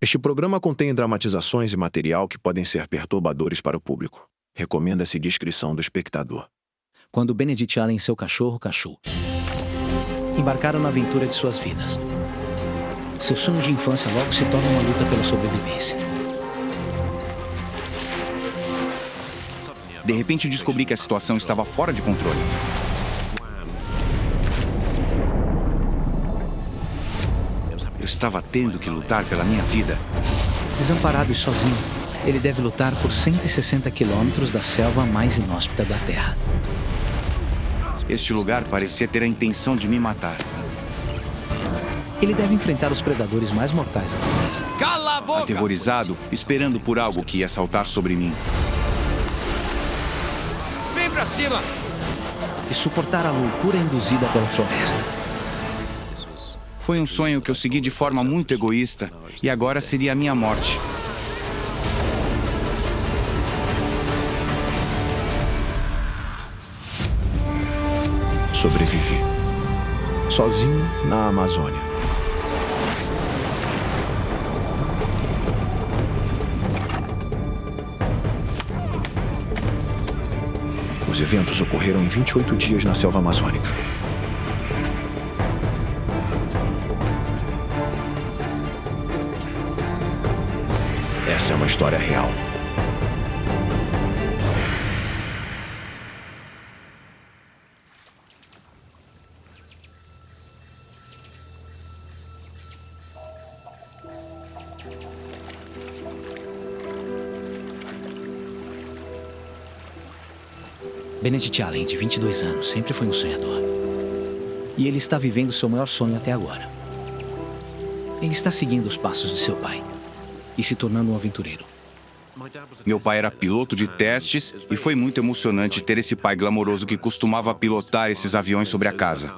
Este programa contém dramatizações e material que podem ser perturbadores para o público. Recomenda-se discrição do espectador. Quando Benedict Allen e seu cachorro, Cachu, embarcaram na aventura de suas vidas. Seu sonho de infância logo se torna uma luta pela sobrevivência. De repente descobri que a situação estava fora de controle. Eu estava tendo que lutar pela minha vida. Desamparado e sozinho, ele deve lutar por 160 quilômetros da selva mais inóspita da Terra. Este lugar parecia ter a intenção de me matar. Ele deve enfrentar os predadores mais mortais da floresta. Cala a boca! Aterrorizado, esperando por algo que ia saltar sobre mim. Vem pra cima! E suportar a loucura induzida pela floresta. Foi um sonho que eu segui de forma muito egoísta, e agora seria a minha morte. Sobrevivi. Sozinho na Amazônia. Os eventos ocorreram em 28 dias na selva amazônica. Essa é uma história real. Benedict Allen, de 22 anos, sempre foi um sonhador. E ele está vivendo seu maior sonho até agora. Ele está seguindo os passos de seu pai e se tornando um aventureiro. Meu pai era piloto de testes e foi muito emocionante ter esse pai glamouroso que costumava pilotar esses aviões sobre a casa.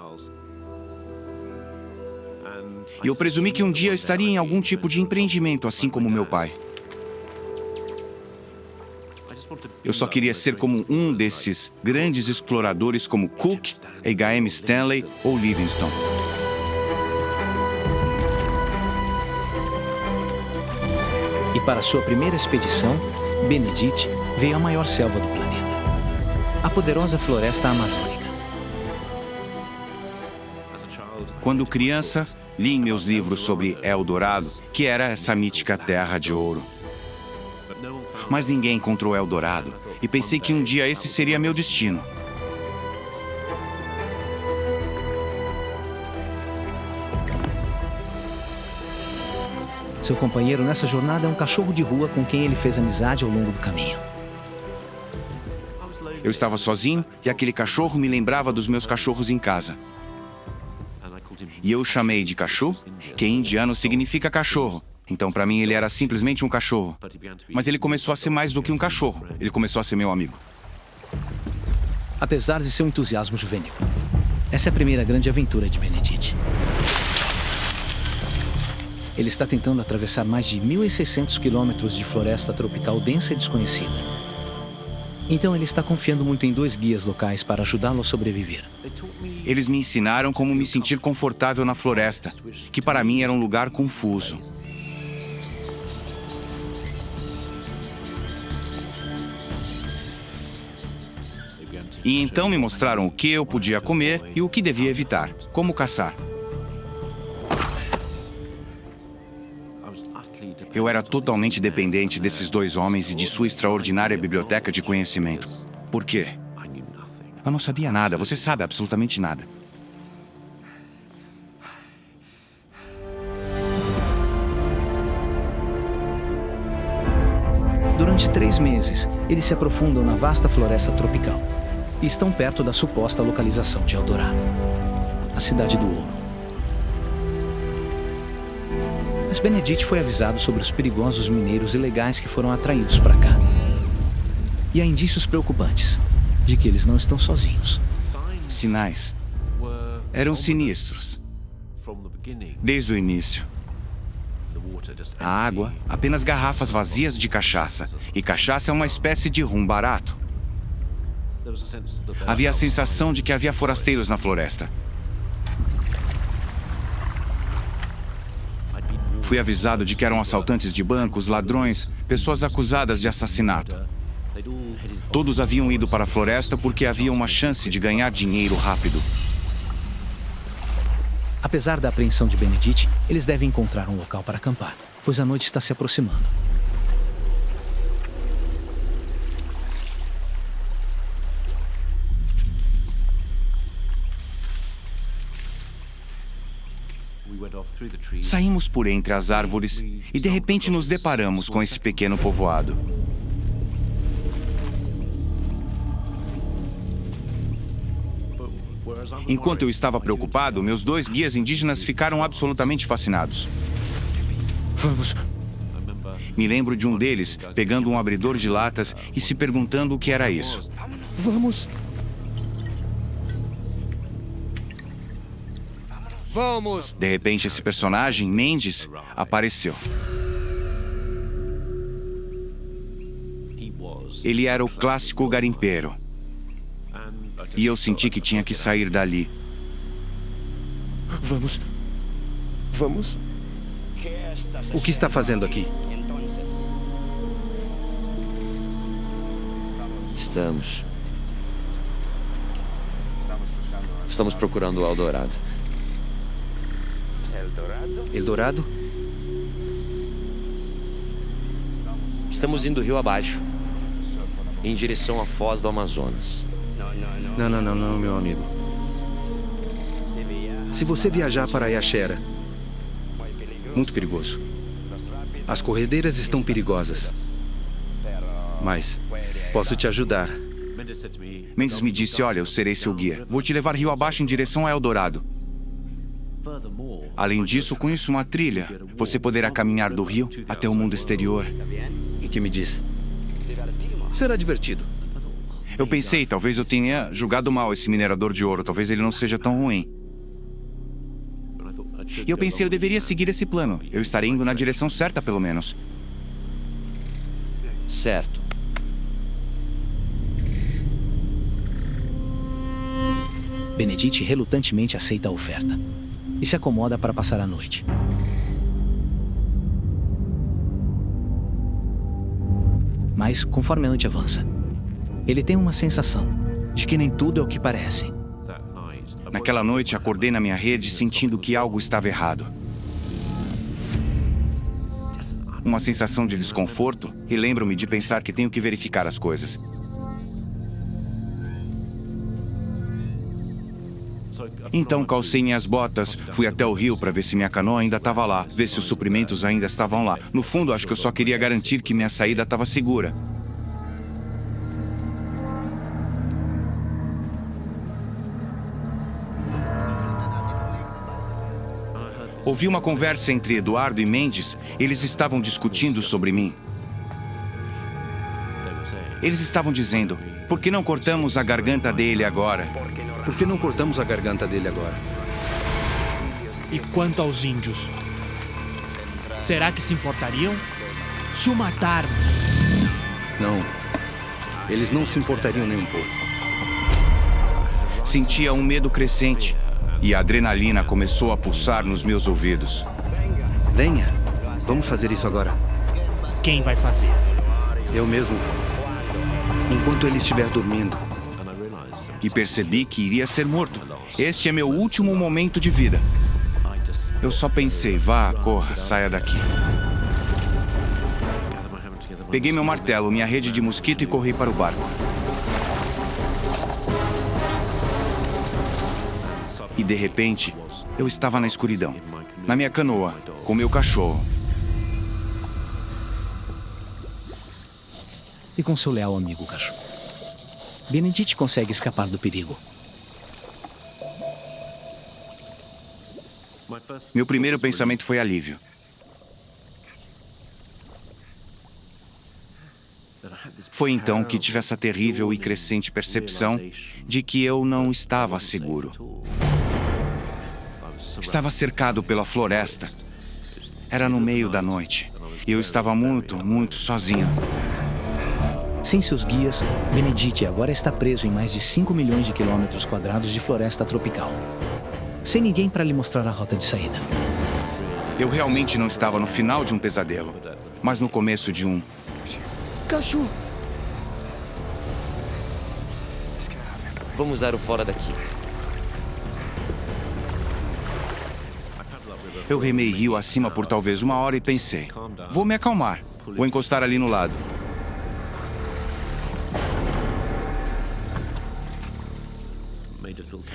E eu presumi que um dia eu estaria em algum tipo de empreendimento, assim como meu pai. Eu só queria ser como um desses grandes exploradores como Cook, H.M. Stanley ou Livingstone. E para sua primeira expedição, Benedict veio à maior selva do planeta, a poderosa floresta amazônica. Quando criança, li em meus livros sobre El Dorado, que era essa mítica terra de ouro. Mas ninguém encontrou El Dorado, e pensei que um dia esse seria meu destino. Seu companheiro nessa jornada é um cachorro de rua com quem ele fez amizade ao longo do caminho. Eu estava sozinho e aquele cachorro me lembrava dos meus cachorros em casa. E eu o chamei de Cachu, que em indiano significa cachorro. Então, para mim, ele era simplesmente um cachorro. Mas ele começou a ser mais do que um cachorro. Ele começou a ser meu amigo. Apesar de seu entusiasmo juvenil, essa é a primeira grande aventura de Benedict. Ele está tentando atravessar mais de 1.600 quilômetros de floresta tropical densa e desconhecida. Então ele está confiando muito em 2 guias locais para ajudá-lo a sobreviver. Eles me ensinaram como me sentir confortável na floresta, que para mim era um lugar confuso. E então me mostraram o que eu podia comer e o que devia evitar, como caçar. Eu era totalmente dependente desses 2 homens e de sua extraordinária biblioteca de conhecimento. Por quê? Eu não sabia nada, você sabe absolutamente nada. Durante 3 meses, eles se aprofundam na vasta floresta tropical e estão perto da suposta localização de El Dorado, a cidade do ouro. Mas Benedict foi avisado sobre os perigosos mineiros ilegais que foram atraídos para cá. E há indícios preocupantes de que eles não estão sozinhos. Sinais eram sinistros. Desde o início. A água, apenas garrafas vazias de cachaça. E cachaça é uma espécie de rum barato. Havia a sensação de que havia forasteiros na floresta. Fui avisado de que eram assaltantes de bancos, ladrões, pessoas acusadas de assassinato. Todos haviam ido para a floresta porque havia uma chance de ganhar dinheiro rápido. Apesar da apreensão de Benedict, eles devem encontrar um local para acampar, pois a noite está se aproximando. Saímos por entre as árvores e de repente nos deparamos com esse pequeno povoado. Enquanto eu estava preocupado, meus 2 guias indígenas ficaram absolutamente fascinados. Vamos. Me lembro de um deles pegando um abridor de latas e se perguntando o que era isso. Vamos. Vamos. De repente, esse personagem, Mendes, apareceu. Ele era o clássico garimpeiro. E eu senti que tinha que sair dali. Vamos. Vamos. O que está fazendo aqui? Estamos procurando o Eldorado. Eldorado? Estamos indo rio abaixo, em direção à foz do Amazonas. Não, meu amigo. Se você viajar para Yaxera, muito perigoso. As corredeiras estão perigosas. Mas posso te ajudar. Mendes me disse, olha, eu serei seu guia. Vou te levar rio abaixo em direção a Eldorado. Além disso, conheço uma trilha. Você poderá caminhar do rio até o mundo exterior. E que me diz? Será divertido. Eu pensei, talvez eu tenha julgado mal esse minerador de ouro. Talvez ele não seja tão ruim. E eu pensei, eu deveria seguir esse plano. Eu estarei indo na direção certa, pelo menos. Certo. Benedict relutantemente aceita a oferta e se acomoda para passar a noite. Mas, conforme a noite avança, ele tem uma sensação de que nem tudo é o que parece. Naquela noite, acordei na minha rede sentindo que algo estava errado. Uma sensação de desconforto e lembro-me de pensar que tenho que verificar as coisas. Então calcei minhas botas, fui até o rio para ver se minha canoa ainda estava lá, ver se os suprimentos ainda estavam lá. No fundo, acho que eu só queria garantir que minha saída estava segura. Ouvi uma conversa entre Eduardo e Mendes. Eles estavam discutindo sobre mim. Eles estavam dizendo, por que não cortamos a garganta dele agora? Por que não cortamos a garganta dele agora? E quanto aos índios? Será que se importariam? Se o matarmos? Não. Eles não se importariam nem um pouco. Sentia um medo crescente e a adrenalina começou a pulsar nos meus ouvidos. Venha. Vamos fazer isso agora. Quem vai fazer? Eu mesmo. Enquanto ele estiver dormindo. E percebi que iria ser morto. Este é meu último momento de vida. Eu só pensei, vá, corra, saia daqui. Peguei meu martelo, minha rede de mosquito e corri para o barco. E de repente, eu estava na escuridão, na minha canoa, com meu cachorro. E com seu leal amigo cachorro. Benedict consegue escapar do perigo. Meu primeiro pensamento foi alívio. Foi então que tive essa terrível e crescente percepção de que eu não estava seguro. Estava cercado pela floresta. Era no meio da noite. E eu estava muito sozinho. Sem seus guias, Benedict agora está preso em mais de 5 milhões de quilômetros quadrados de floresta tropical. Sem ninguém para lhe mostrar a rota de saída. Eu realmente não estava no final de um pesadelo, mas no começo de um. Cachorro! Vamos dar o fora daqui. Eu remei rio acima por talvez 1 hora e pensei, vou me acalmar, vou encostar ali no lado.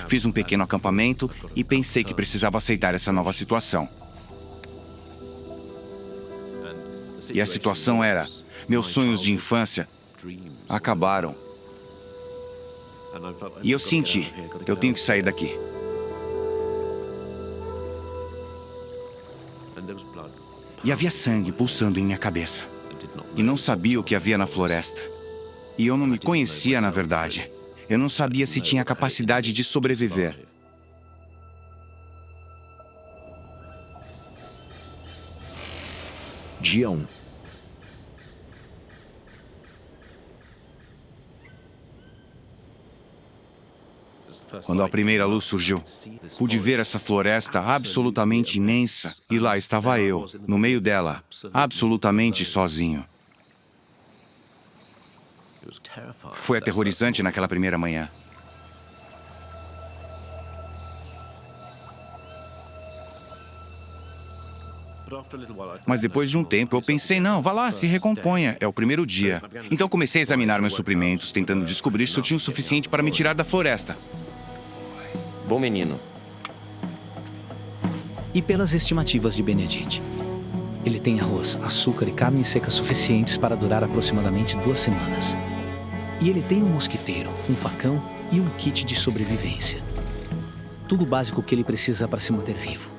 Fiz um pequeno acampamento e pensei que precisava aceitar essa nova situação. E a situação era, meus sonhos de infância acabaram. E eu senti, eu tenho que sair daqui. E havia sangue pulsando em minha cabeça. E não sabia o que havia na floresta. E eu não me conhecia, na verdade. Eu não sabia se tinha a capacidade de sobreviver. Dia 1. Quando a primeira luz surgiu, pude ver essa floresta absolutamente imensa e lá estava eu, no meio dela, absolutamente sozinho. Foi aterrorizante naquela primeira manhã. Mas depois de um tempo eu pensei, não, vá lá, se recomponha, é o primeiro dia. Então comecei a examinar meus suprimentos, tentando descobrir se eu tinha o suficiente para me tirar da floresta. Bom menino. E pelas estimativas de Benedict, ele tem arroz, açúcar e carne seca suficientes para durar aproximadamente 2 semanas. E ele tem um mosquiteiro, um facão e um kit de sobrevivência. Tudo básico que ele precisa para se manter vivo.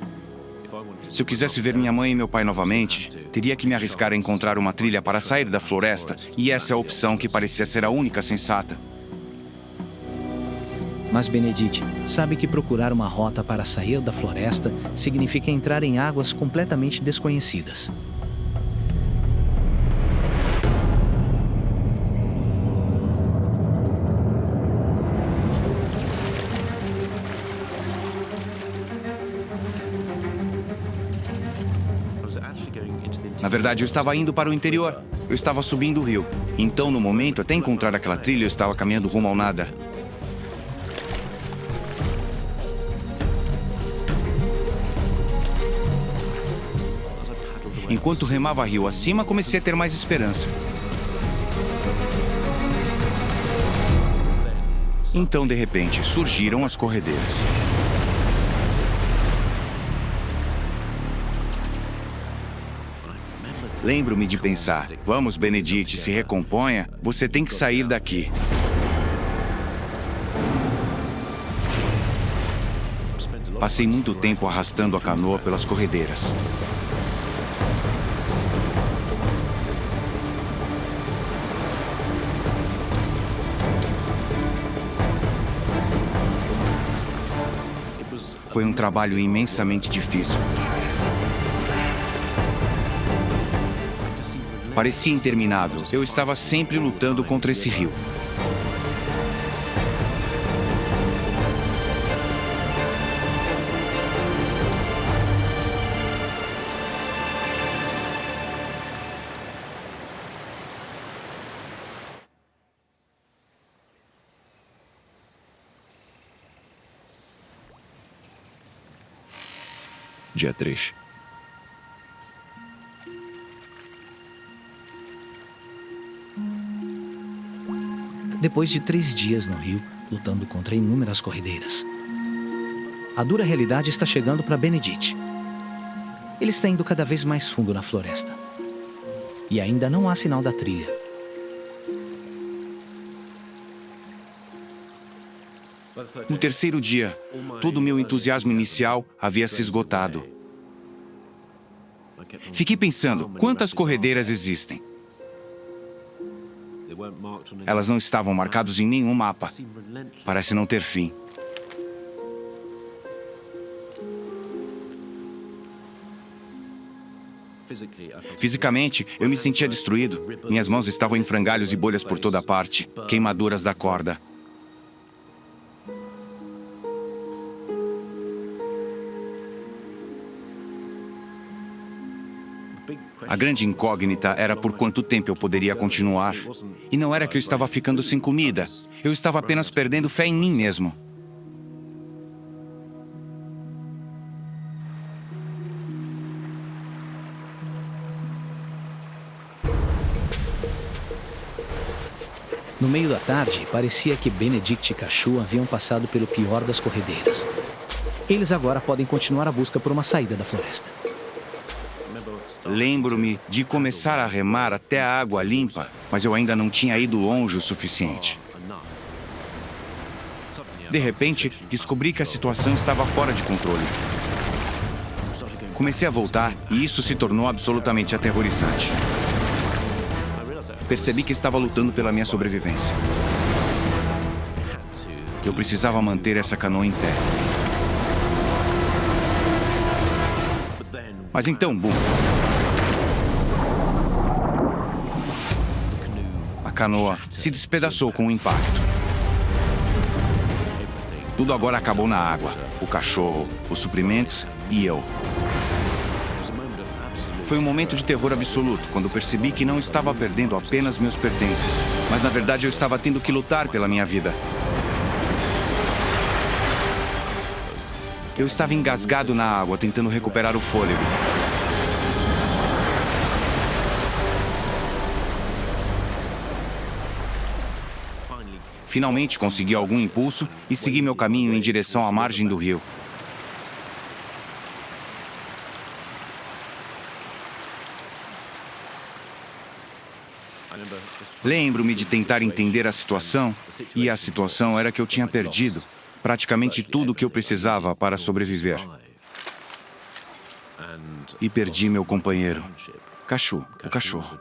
Se eu quisesse ver minha mãe e meu pai novamente, teria que me arriscar a encontrar uma trilha para sair da floresta, e essa é a opção que parecia ser a única sensata. Mas Benedict sabe que procurar uma rota para sair da floresta significa entrar em águas completamente desconhecidas. Na verdade, eu estava indo para o interior. Eu estava subindo o rio. Então, no momento, até encontrar aquela trilha, eu estava caminhando rumo ao nada. Enquanto remava rio acima, comecei a ter mais esperança. Então, de repente, surgiram as corredeiras. Lembro-me de pensar, vamos, Benedict, se recomponha, você tem que sair daqui. Passei muito tempo arrastando a canoa pelas corredeiras. Foi um trabalho imensamente difícil. Parecia interminável. Eu estava sempre lutando contra esse rio. Dia 3. Depois de 3 dias no rio, lutando contra inúmeras corredeiras, a dura realidade está chegando para Benedict. Ele está indo cada vez mais fundo na floresta. E ainda não há sinal da trilha. No terceiro dia, todo o meu entusiasmo inicial havia se esgotado. Fiquei pensando, quantas corredeiras existem? Elas não estavam marcadas em nenhum mapa. Parece não ter fim. Fisicamente, eu me sentia destruído. Minhas mãos estavam em frangalhos e bolhas por toda parte, queimaduras da corda. A grande incógnita era por quanto tempo eu poderia continuar. E não era que eu estava ficando sem comida. Eu estava apenas perdendo fé em mim mesmo. No meio da tarde, parecia que Benedict e Cachu haviam passado pelo pior das corredeiras. Eles agora podem continuar a busca por uma saída da floresta. Lembro-me de começar a remar até a água limpa, mas eu ainda não tinha ido longe o suficiente. De repente, descobri que a situação estava fora de controle. Comecei a voltar e isso se tornou absolutamente aterrorizante. Percebi que estava lutando pela minha sobrevivência. Eu precisava manter essa canoa em pé. Mas então, bum! A canoa se despedaçou com o impacto. Tudo agora acabou na água. O cachorro, os suprimentos e eu. Foi um momento de terror absoluto, quando percebi que não estava perdendo apenas meus pertences, mas na verdade eu estava tendo que lutar pela minha vida. Eu estava engasgado na água, tentando recuperar o fôlego. Finalmente consegui algum impulso e segui meu caminho em direção à margem do rio. Lembro-me de tentar entender a situação, e a situação era que eu tinha perdido praticamente tudo o que eu precisava para sobreviver. E perdi meu companheiro, Cachu, o cachorro.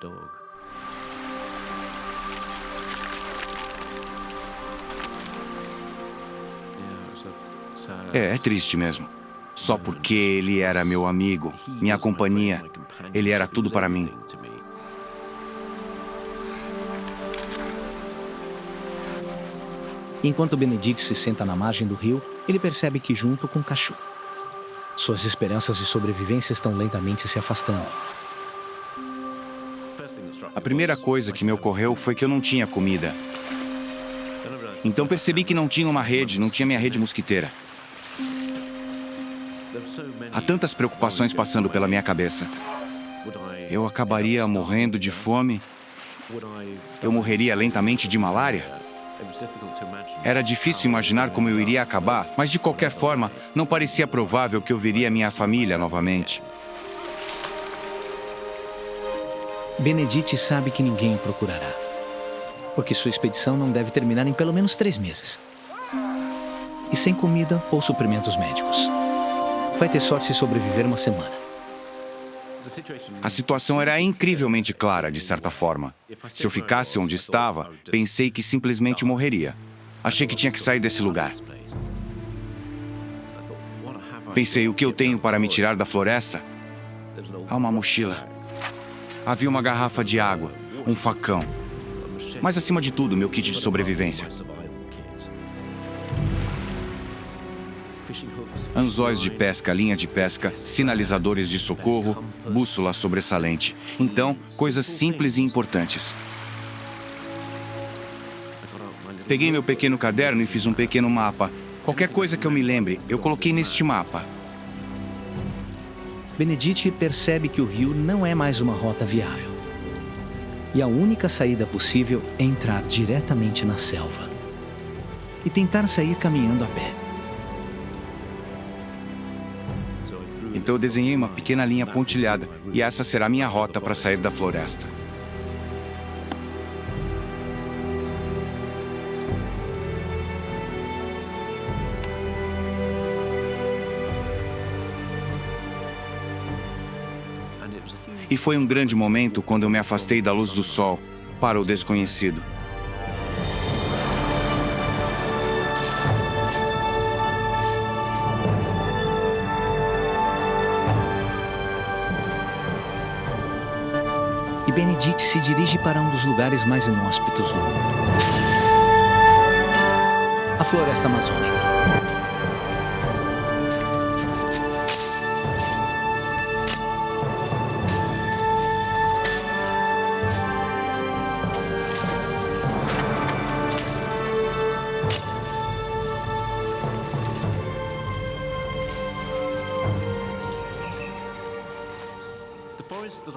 É triste mesmo. Só porque ele era meu amigo, minha companhia, ele era tudo para mim. Enquanto Benedict se senta na margem do rio, ele percebe que junto com Cachu, suas esperanças de sobrevivência estão lentamente se afastando. A primeira coisa que me ocorreu foi que eu não tinha comida. Então percebi que não tinha uma rede, não tinha minha rede mosquiteira. Há tantas preocupações passando pela minha cabeça. Eu acabaria morrendo de fome? Eu morreria lentamente de malária? Era difícil imaginar como eu iria acabar, mas de qualquer forma, não parecia provável que eu veria minha família novamente. Benedict sabe que ninguém o procurará, porque sua expedição não deve terminar em pelo menos 3 meses. E sem comida ou suprimentos médicos. Vai ter sorte se sobreviver uma semana. A situação era incrivelmente clara, de certa forma. Se eu ficasse onde estava, pensei que simplesmente morreria. Achei que tinha que sair desse lugar. Pensei, o que eu tenho para me tirar da floresta? Há uma mochila. Havia uma garrafa de água, um facão. Mas acima de tudo, meu kit de sobrevivência. Anzóis de pesca, linha de pesca, sinalizadores de socorro, bússola sobressalente. Então, coisas simples e importantes. Peguei meu pequeno caderno e fiz um pequeno mapa. Qualquer coisa que eu me lembre, eu coloquei neste mapa. Benedict percebe que o rio não é mais uma rota viável. E a única saída possível é entrar diretamente na selva e tentar sair caminhando a pé. Então eu desenhei uma pequena linha pontilhada, e essa será minha rota para sair da floresta. E foi um grande momento quando eu me afastei da luz do sol para o desconhecido. E Benedict se dirige para um dos lugares mais inóspitos do mundo. A floresta amazônica.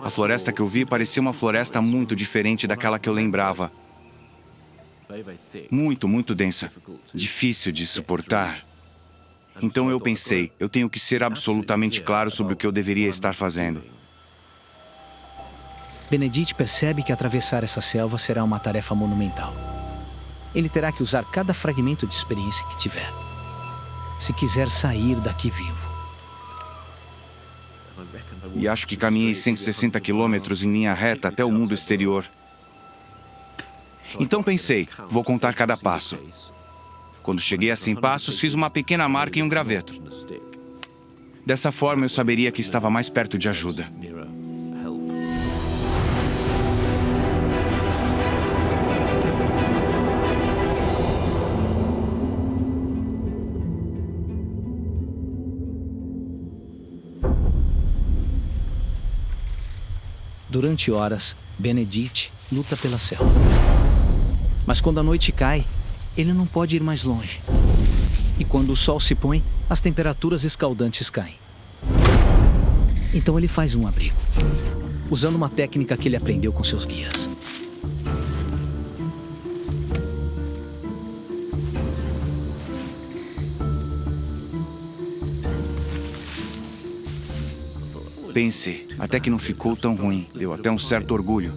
A floresta que eu vi parecia uma floresta muito diferente daquela que eu lembrava. Muito densa. Difícil de suportar. Então eu pensei, eu tenho que ser absolutamente claro sobre o que eu deveria estar fazendo. Benedict percebe que atravessar essa selva será uma tarefa monumental. Ele terá que usar cada fragmento de experiência que tiver, se quiser sair daqui vivo. E acho que caminhei 160 quilômetros em linha reta até o mundo exterior. Então pensei, vou contar cada passo. Quando cheguei a 100 passos, fiz uma pequena marca em um graveto. Dessa forma, eu saberia que estava mais perto de ajuda. Durante horas, Benedict luta pela selva. Mas quando a noite cai, ele não pode ir mais longe. E quando o sol se põe, as temperaturas escaldantes caem. Então ele faz um abrigo, usando uma técnica que ele aprendeu com seus guias. Pensei, até que não ficou tão ruim. Deu até um certo orgulho.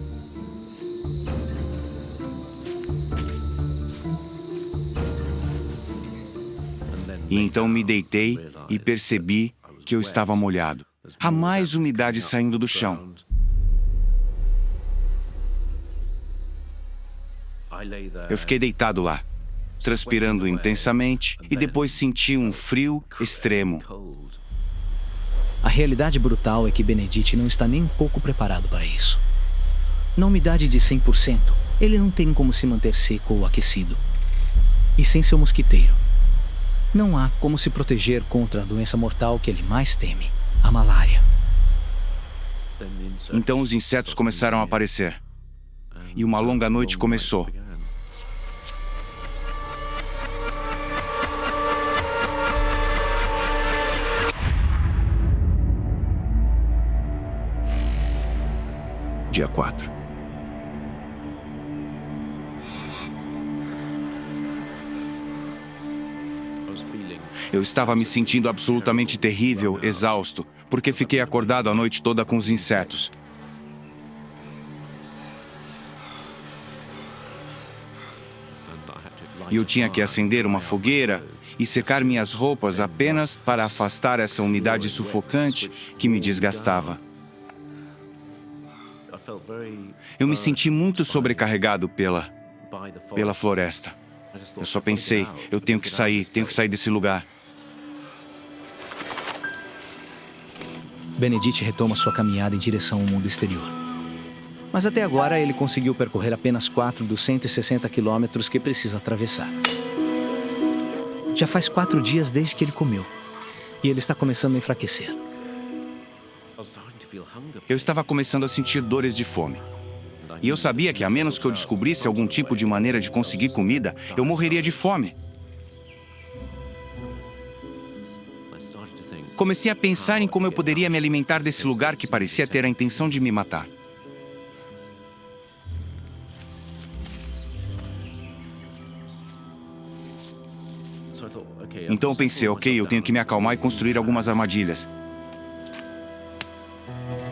E então me deitei e percebi que eu estava molhado. Há mais umidade saindo do chão. Eu fiquei deitado lá, transpirando intensamente, e depois senti um frio extremo. A realidade brutal é que Benedict não está nem um pouco preparado para isso. Na umidade de 100%, ele não tem como se manter seco ou aquecido. E sem seu mosquiteiro, não há como se proteger contra a doença mortal que ele mais teme, a malária. Então os insetos começaram a aparecer. E uma longa noite começou. Dia 4. Eu estava me sentindo absolutamente terrível, exausto, porque fiquei acordado a noite toda com os insetos. E eu tinha que acender uma fogueira e secar minhas roupas apenas para afastar essa umidade sufocante que me desgastava. Eu me senti muito sobrecarregado pela floresta. Eu só pensei, eu tenho que sair desse lugar. Benedict retoma sua caminhada em direção ao mundo exterior. Mas até agora ele conseguiu percorrer apenas 4 dos 160 quilômetros que precisa atravessar. Já faz 4 dias desde que ele comeu. E ele está começando a enfraquecer. Eu estava começando a sentir dores de fome. E eu sabia que a menos que eu descobrisse algum tipo de maneira de conseguir comida, eu morreria de fome. Comecei a pensar em como eu poderia me alimentar desse lugar que parecia ter a intenção de me matar. Então eu pensei, ok, eu tenho que me acalmar e construir algumas armadilhas.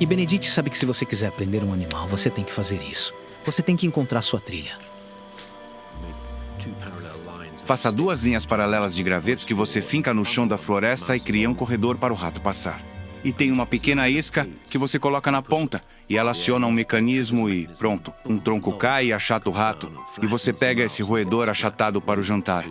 E Benedict sabe que se você quiser prender um animal, você tem que fazer isso. Você tem que encontrar sua trilha. Faça 2 linhas paralelas de gravetos que você finca no chão da floresta e cria um corredor para o rato passar. E tem uma pequena isca que você coloca na ponta e ela aciona um mecanismo e pronto. Um tronco cai e achata o rato. E você pega esse roedor achatado para o jantar.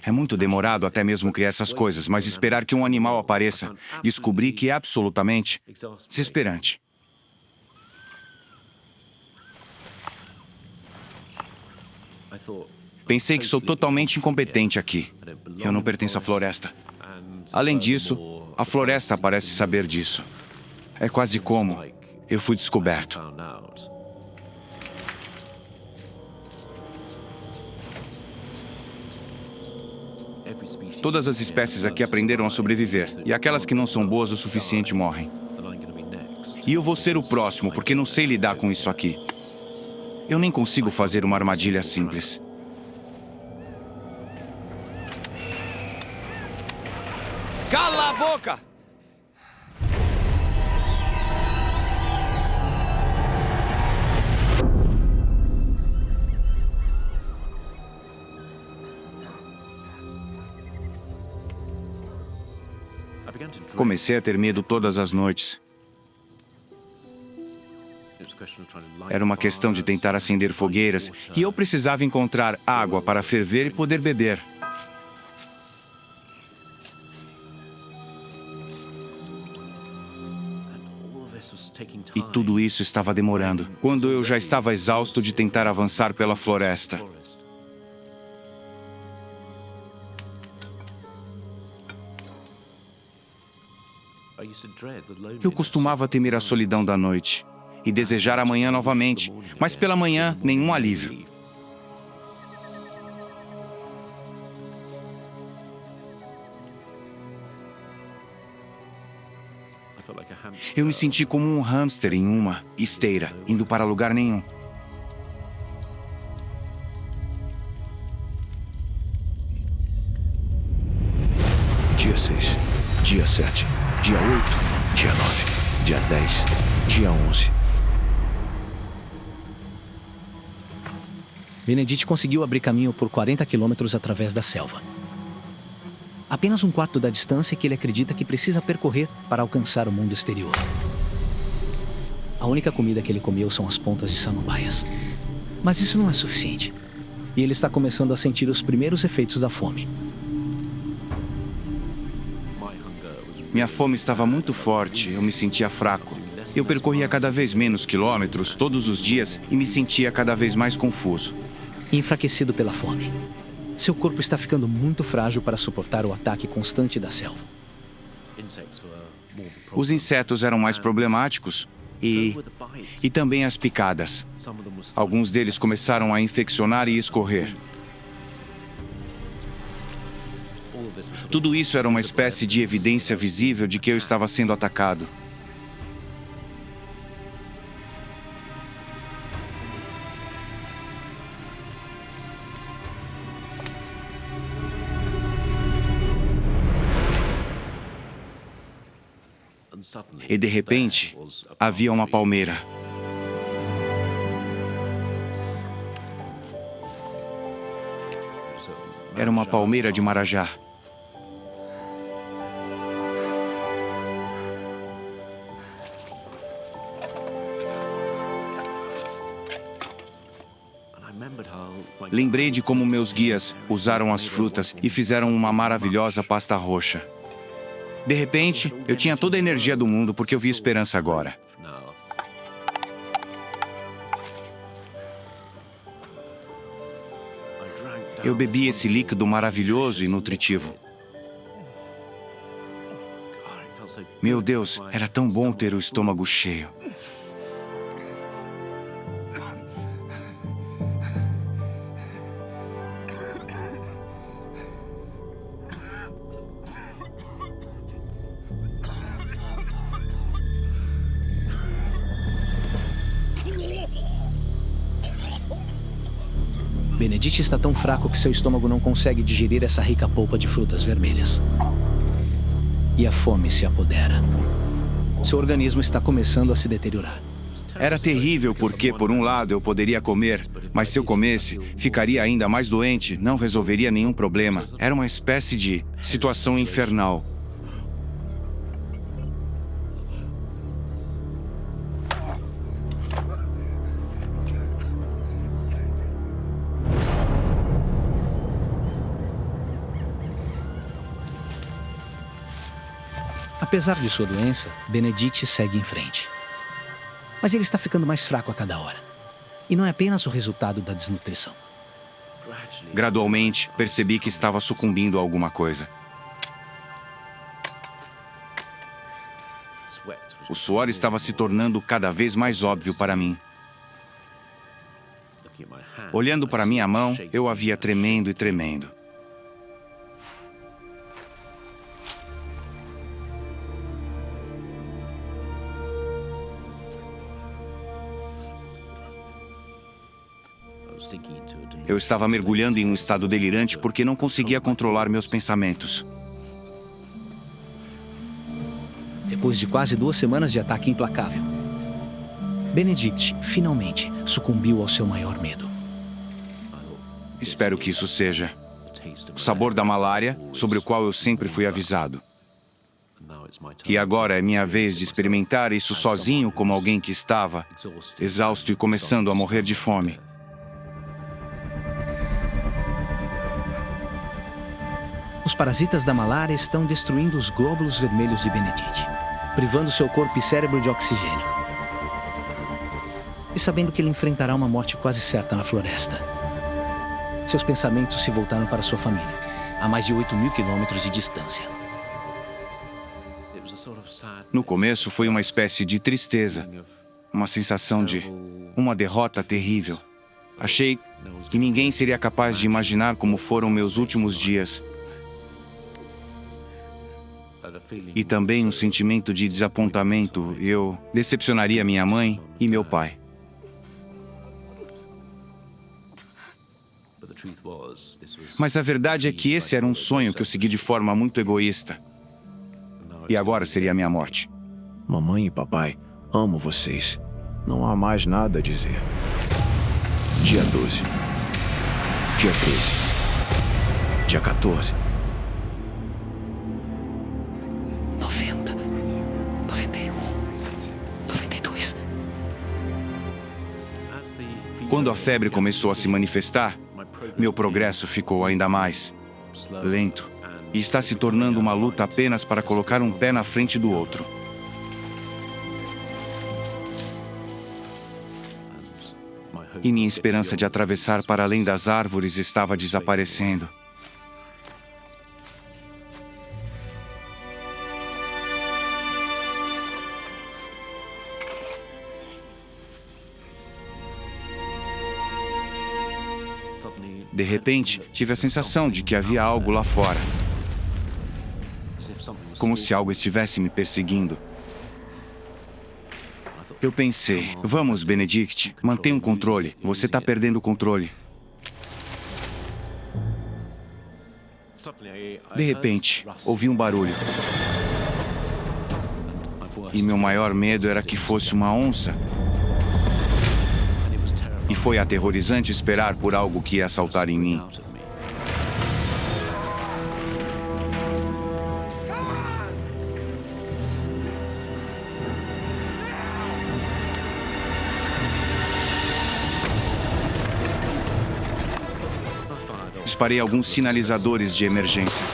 É muito demorado até mesmo criar essas coisas, mas esperar que um animal apareça, descobri que é absolutamente desesperante. Pensei que sou totalmente incompetente aqui. Eu não pertenço à floresta. Além disso, a floresta parece saber disso. É quase como eu fui descoberto. Todas as espécies aqui aprenderam a sobreviver, e aquelas que não são boas o suficiente morrem. E eu vou ser o próximo, porque não sei lidar com isso aqui. Eu nem consigo fazer uma armadilha simples. Cala a boca! Comecei a ter medo todas as noites. Era uma questão de tentar acender fogueiras e eu precisava encontrar água para ferver e poder beber. E tudo isso estava demorando, quando eu já estava exausto de tentar avançar pela floresta. Eu costumava temer a solidão da noite e desejar amanhã novamente, mas pela manhã, nenhum alívio. Eu me senti como um hamster em uma esteira, indo para lugar nenhum. Dia 6, dia 7, dia 8, dia 9, dia 10, dia 11. Benedict conseguiu abrir caminho por 40 quilômetros através da selva. Apenas um quarto da distância que ele acredita que precisa percorrer para alcançar o mundo exterior. A única comida que ele comeu são as pontas de samambaias. Mas isso não é suficiente. E ele está começando a sentir os primeiros efeitos da fome. Minha fome estava muito forte, eu me sentia fraco. Eu percorria cada vez menos quilômetros todos os dias e me sentia cada vez mais confuso. Enfraquecido pela fome. Seu corpo está ficando muito frágil para suportar o ataque constante da selva. Os insetos eram mais problemáticos e também as picadas. Alguns deles começaram a infeccionar e escorrer. Tudo isso era uma espécie de evidência visível de que eu estava sendo atacado. E de repente, havia uma palmeira. Era uma palmeira de marajá. Lembrei de como meus guias usaram as frutas e fizeram uma maravilhosa pasta roxa. De repente, eu tinha toda a energia do mundo porque eu vi esperança agora. Eu bebi esse líquido maravilhoso e nutritivo. Meu Deus, era tão bom ter o estômago cheio. Benedict está tão fraco que seu estômago não consegue digerir essa rica polpa de frutas vermelhas. E a fome se apodera. Seu organismo está começando a se deteriorar. Era terrível porque, por um lado, eu poderia comer, mas se eu comesse, ficaria ainda mais doente, não resolveria nenhum problema. Era uma espécie de situação infernal. Apesar de sua doença, Benedict segue em frente. Mas ele está ficando mais fraco a cada hora. E não é apenas o resultado da desnutrição. Gradualmente, percebi que estava sucumbindo a alguma coisa. O suor estava se tornando cada vez mais óbvio para mim. Olhando para minha mão, eu a via tremendo e tremendo. Eu estava mergulhando em um estado delirante porque não conseguia controlar meus pensamentos. Depois de quase 2 semanas de ataque implacável, Benedict finalmente sucumbiu ao seu maior medo. Espero que isso seja o sabor da malária, sobre o qual eu sempre fui avisado. E agora é minha vez de experimentar isso sozinho, como alguém que estava exausto e começando a morrer de fome. Os parasitas da malária estão destruindo os glóbulos vermelhos de Benedict, privando seu corpo e cérebro de oxigênio. E sabendo que ele enfrentará uma morte quase certa na floresta, seus pensamentos se voltaram para sua família, a mais de 8.000 quilômetros de distância. No começo foi uma espécie de tristeza, uma sensação de uma derrota terrível. Achei que ninguém seria capaz de imaginar como foram meus últimos dias. E também um sentimento de desapontamento. Eu decepcionaria minha mãe e meu pai. Mas a verdade é que esse era um sonho que eu segui de forma muito egoísta. E agora seria a minha morte. Mamãe e papai, amo vocês. Não há mais nada a dizer. Dia 12. Dia 13. Dia 14. 90. 91. 92. Quando a febre começou a se manifestar, meu progresso ficou ainda mais lento. E está se tornando uma luta apenas para colocar um pé na frente do outro. E minha esperança de atravessar para além das árvores estava desaparecendo. De repente, tive a sensação de que havia algo lá fora. Como se algo estivesse me perseguindo. Eu pensei, vamos, Benedict, mantenha o controle. Você está perdendo o controle. De repente, ouvi um barulho. E meu maior medo era que fosse uma onça. E foi aterrorizante esperar por algo que ia saltar em mim. Disparei alguns sinalizadores de emergência.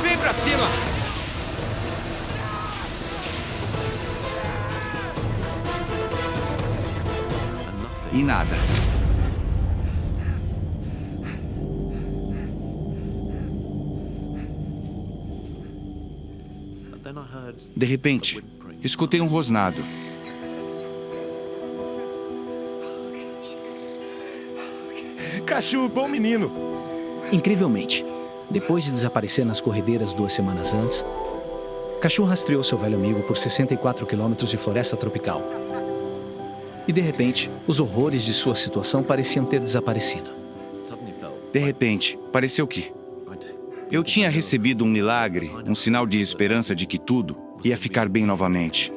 Vem pra cima! E nada. De repente, escutei um rosnado. Cachu, bom menino. Incrivelmente, depois de desaparecer nas corredeiras 2 semanas antes, Cachu rastreou seu velho amigo por 64 quilômetros de floresta tropical. E de repente, os horrores de sua situação pareciam ter desaparecido. De repente, pareceu que eu tinha recebido um milagre, um sinal de esperança de que tudo ia ficar bem novamente.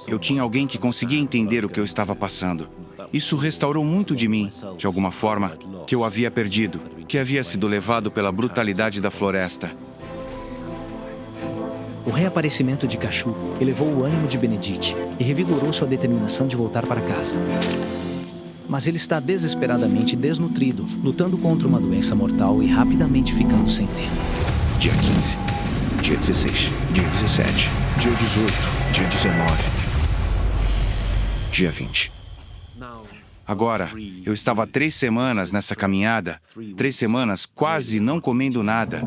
Eu tinha alguém que conseguia entender o que eu estava passando. Isso restaurou muito de mim, de alguma forma, que eu havia perdido, que havia sido levado pela brutalidade da floresta. O reaparecimento de Cachu elevou o ânimo de Benedict e revigorou sua determinação de voltar para casa. Mas ele está desesperadamente desnutrido, lutando contra uma doença mortal e rapidamente ficando sem tempo. Dia 15. Dia 16. Dia 17. Dia 18. Dia 19. Dia 20. Agora, eu estava 3 semanas nessa caminhada, 3 semanas quase não comendo nada.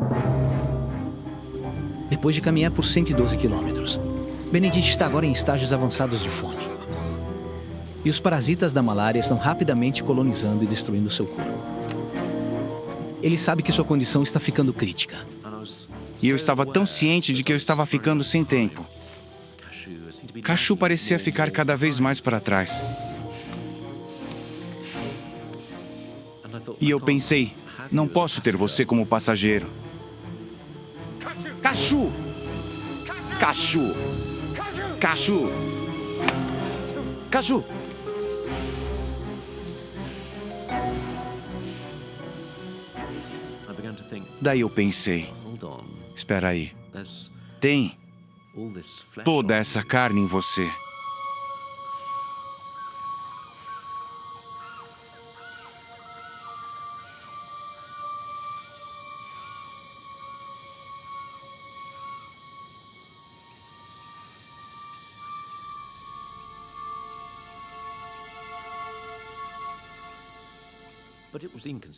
Depois de caminhar por 112 quilômetros, Benedict está agora em estágios avançados de fome. E os parasitas da malária estão rapidamente colonizando e destruindo seu corpo. Ele sabe que sua condição está ficando crítica. E eu estava tão ciente de que eu estava ficando sem tempo. Cashew parecia ficar cada vez mais para trás. E eu pensei, não posso ter você como passageiro. Cashew! Cashew! Cashew! Cashew! Daí eu pensei, espera aí, tem toda essa carne em você.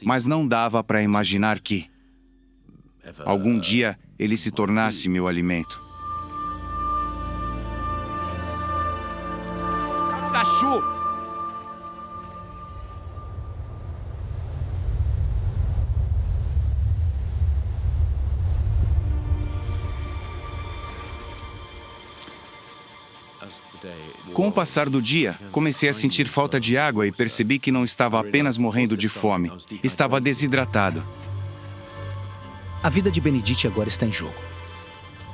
Mas não dava para imaginar que, algum dia, ele se tornasse meu alimento. Cashew! Com o passar do dia, comecei a sentir falta de água e percebi que não estava apenas morrendo de fome, estava desidratado. A vida de Benedict agora está em jogo.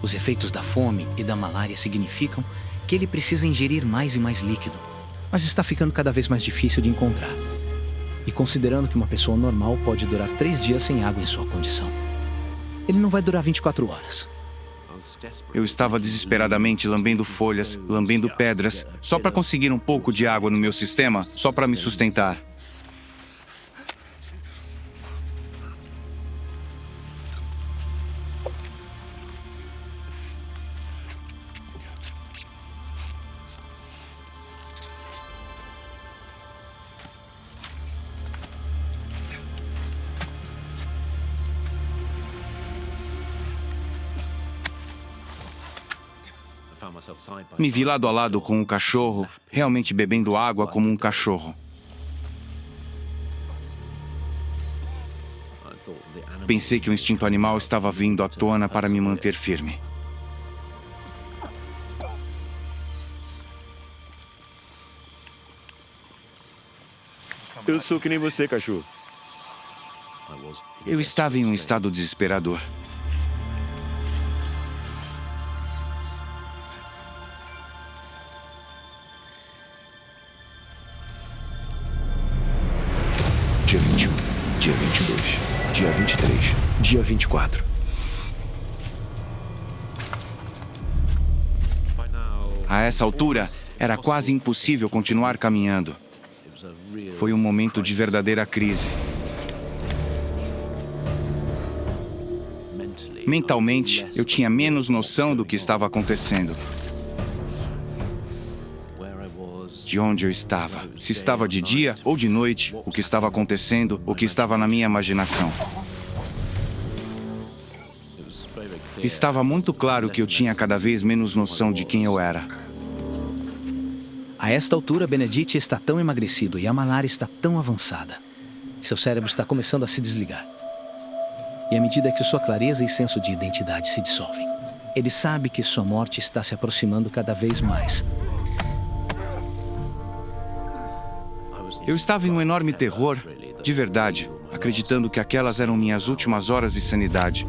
Os efeitos da fome e da malária significam que ele precisa ingerir mais e mais líquido, mas está ficando cada vez mais difícil de encontrar. E considerando que uma pessoa normal pode durar 3 dias sem água em sua condição, ele não vai durar 24 horas. Eu estava desesperadamente lambendo folhas, lambendo pedras, só para conseguir um pouco de água no meu sistema, só para me sustentar. Me vi lado a lado com um cachorro, realmente bebendo água como um cachorro. Pensei que o instinto animal estava vindo à tona para me manter firme. Eu sou que nem você, cachorro. Eu estava em um estado desesperador. Dia 21, dia 22, dia 23, dia 24. A essa altura, era quase impossível continuar caminhando. Foi um momento de verdadeira crise. Mentalmente, eu tinha menos noção do que estava acontecendo. De onde eu estava, se estava de dia ou de noite, o que estava acontecendo, o que estava na minha imaginação. Estava muito claro que eu tinha cada vez menos noção de quem eu era. A esta altura, Benedict está tão emagrecido e a malária está tão avançada. Seu cérebro está começando a se desligar. E à medida que sua clareza e senso de identidade se dissolvem, ele sabe que sua morte está se aproximando cada vez mais. Eu estava em um enorme terror, de verdade, acreditando que aquelas eram minhas últimas horas de sanidade.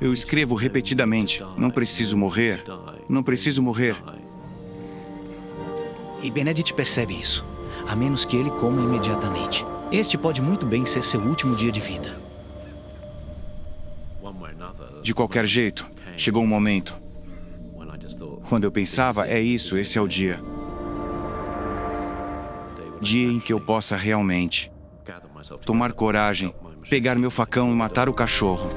Eu escrevo repetidamente, não preciso morrer, não preciso morrer. E Benedict percebe isso, a menos que ele coma imediatamente. Este pode muito bem ser seu último dia de vida. De qualquer jeito, chegou um momento. Quando eu pensava, é isso, esse é o dia. Dia em que eu possa realmente tomar coragem, pegar meu facão e matar o cachorro.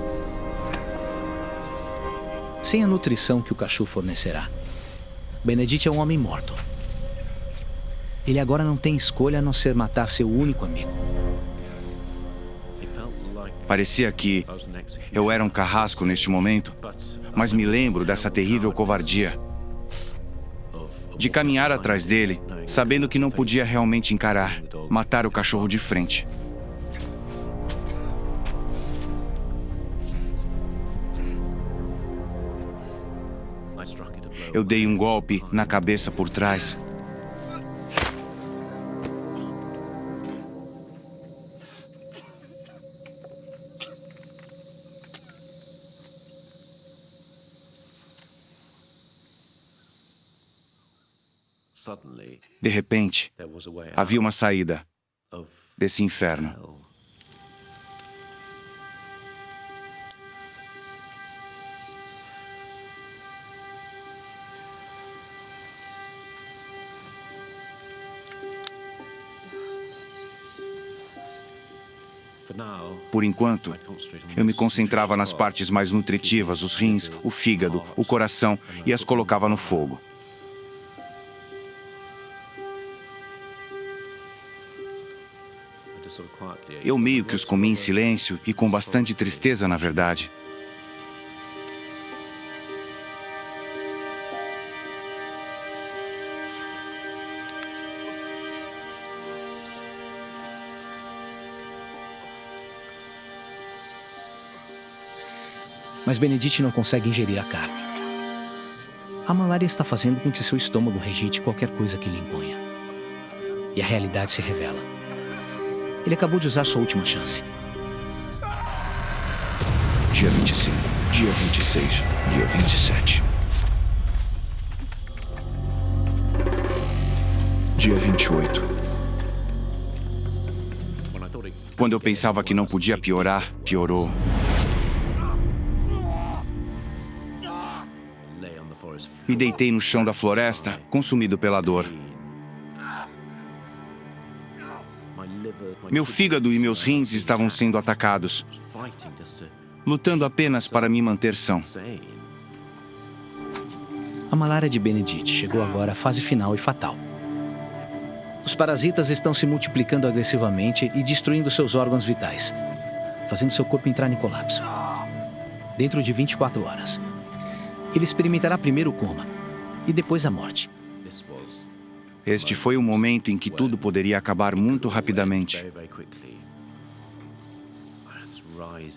Sem a nutrição que o cachorro fornecerá, Benedict é um homem morto. Ele agora não tem escolha a não ser matar seu único amigo. Parecia que eu era um carrasco neste momento, mas me lembro dessa terrível covardia. De caminhar atrás dele, sabendo que não podia realmente encarar, matar o cachorro de frente. Eu dei um golpe na cabeça por trás. De repente, havia uma saída desse inferno. Por enquanto, eu me concentrava nas partes mais nutritivas, os rins, o fígado, o coração, e as colocava no fogo. Eu meio que os comi em silêncio e com bastante tristeza, na verdade. Mas Benedict não consegue ingerir a carne. A malária está fazendo com que seu estômago rejeite qualquer coisa que lhe imponha. E a realidade se revela. Ele acabou de usar sua última chance. Dia 25, dia 26, dia 27. Dia 28. Quando eu pensava que não podia piorar, piorou. Me deitei no chão da floresta, consumido pela dor. Meu fígado e meus rins estavam sendo atacados, lutando apenas para me manter são. A malária de Benedict chegou agora à fase final e fatal. Os parasitas estão se multiplicando agressivamente e destruindo seus órgãos vitais, fazendo seu corpo entrar em colapso. Dentro de 24 horas. Ele experimentará primeiro o coma e depois a morte. Este foi o momento em que tudo poderia acabar muito rapidamente.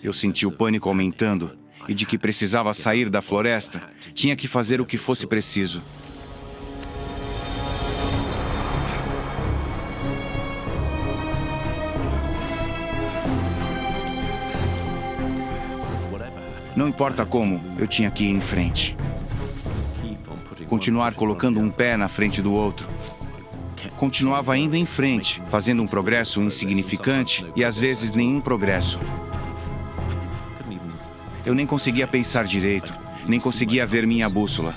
Eu senti o pânico aumentando e de que precisava sair da floresta, tinha que fazer o que fosse preciso. Não importa como, eu tinha que ir em frente. Continuar colocando um pé na frente do outro. Continuava indo em frente, fazendo um progresso insignificante e às vezes nenhum progresso. Eu nem conseguia pensar direito, nem conseguia ver minha bússola.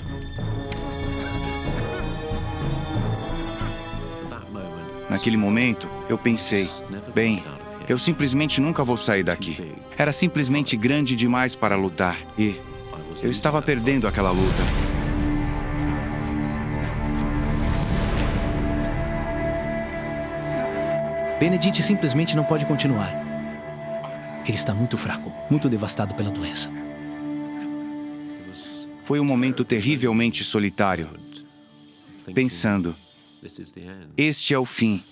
Naquele momento, eu pensei, bem, eu simplesmente nunca vou sair daqui. Era simplesmente grande demais para lutar e eu estava perdendo aquela luta. Benedict simplesmente não pode continuar. Ele está muito fraco, muito devastado pela doença. Foi um momento terrivelmente solitário, pensando, este é o fim.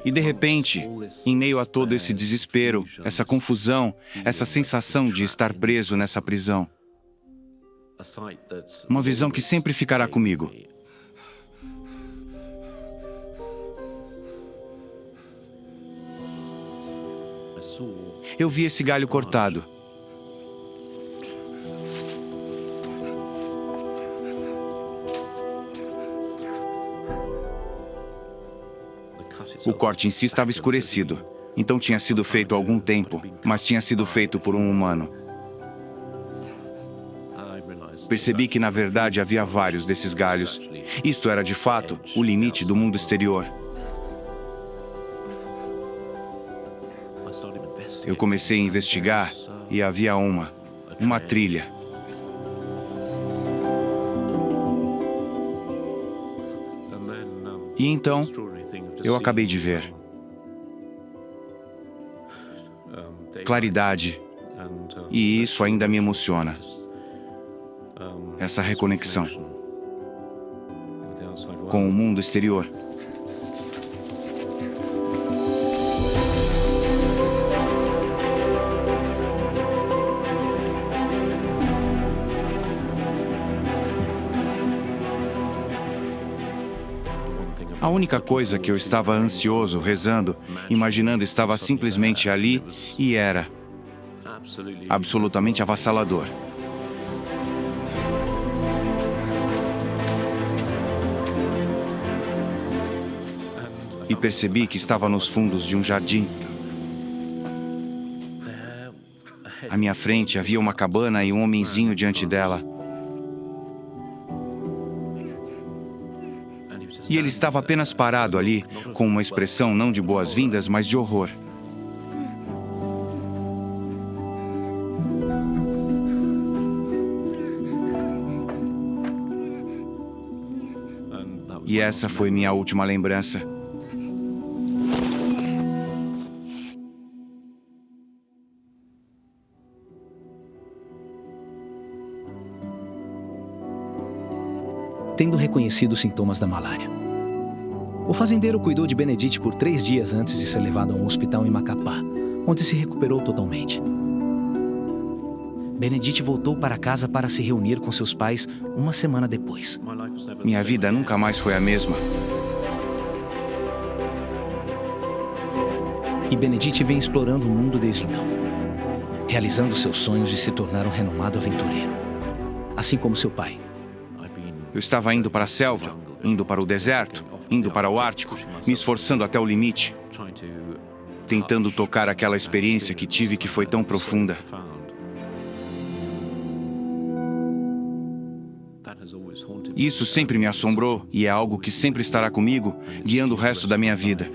E de repente, em meio a todo esse desespero, essa confusão, essa sensação de estar preso nessa prisão, uma visão que sempre ficará comigo. Eu vi esse galho cortado. O corte em si estava escurecido, então tinha sido feito há algum tempo, mas tinha sido feito por um humano. percebi que na verdade havia vários desses galhos. Isto era de fato o limite do mundo exterior. Eu comecei a investigar e havia uma trilha. E então, eu acabei de ver claridade, e isso ainda me emociona. Essa reconexão com o mundo exterior. A única coisa que eu estava ansioso, rezando, imaginando estava simplesmente ali e era absolutamente avassalador. E percebi que estava nos fundos de um jardim. À minha frente havia uma cabana e um homenzinho diante dela. E ele estava apenas parado ali, com uma expressão não de boas-vindas, mas de horror. E essa foi minha última lembrança. Tendo reconhecido os sintomas da malária, o fazendeiro cuidou de Benedict por 3 dias antes de ser levado a um hospital em Macapá, onde se recuperou totalmente. Benedict voltou para casa para se reunir com seus pais uma semana depois. Minha vida nunca mais foi a mesma. E Benedict vem explorando o mundo desde então, realizando seus sonhos de se tornar um renomado aventureiro, assim como seu pai. Eu estava indo para a selva, indo para o deserto, indo para o Ártico, me esforçando até o limite, tentando tocar aquela experiência que tive que foi tão profunda. Isso sempre me assombrou e é algo que sempre estará comigo, guiando o resto da minha vida.